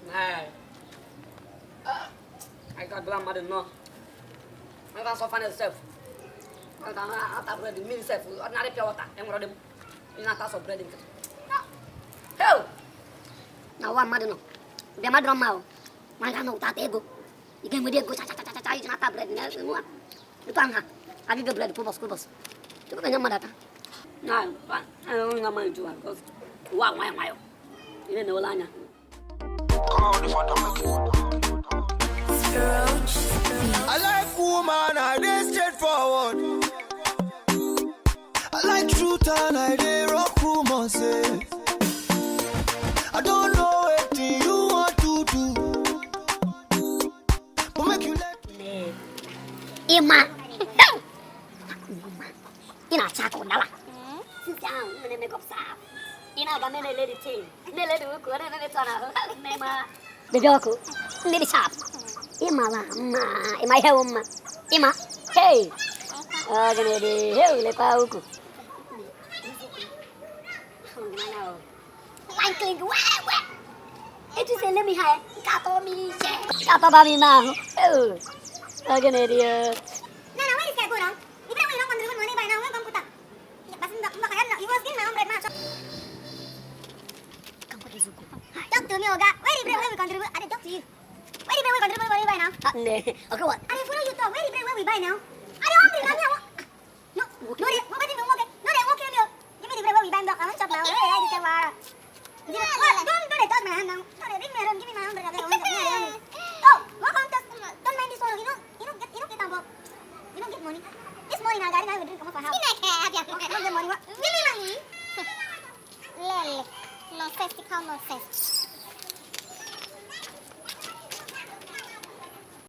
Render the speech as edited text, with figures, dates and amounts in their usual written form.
Nah, I got grandmother no. I got so funny self. I got after bread, meal self. Ordinary pure water. I'm ready. You not taste of bread. Hell. Now one mother no. The mother mau. Mana no tate ego. Ikan dia go cha cha cha cha. You not bread. Semua. Itu angha. Agi ke bread kubos kubos. Itu kan yang mana ta? Nah, pan. Ayo ngamai jual. Wah, wah. Ini nolanya. I like woman, I dey straightforward. I like truth and I dey rock rumors. I don't know what you want to do, but make you let me. Ima. Ina chako ndala. Sisa, mene make up sa. Ina ga mene lady team. Ne lady ko ne tsana. Ne ma. De joko. Ne di sharp. Ima la ma. Ima he umma. Ima. Hey. Gane de hey le pa uku. Like wa. Itu se le mi hai. Kato mi she. Kato ba mi ma. Gane de. No, where is that good? You don't want to money by now. Come put up. But you was getting my own bread match. Talk to me, Oga. Where the bread we contribute? I talk to you. Where the bread we contribute? Where we buy now? Okay, what? I follow you talk. Where the bread where we buy now? I don't hungry now. No, what is okay? Give me the bread where we buy. I want chop now. I just have don't touch my hand now. Don't ring me around. Give me my own bread. Oh, what on don't mind this one. You don't get about. You don't get money. This morning I got it. I will drink from my house. Okay, not the money. Give me money. Lele, no festival, no fest.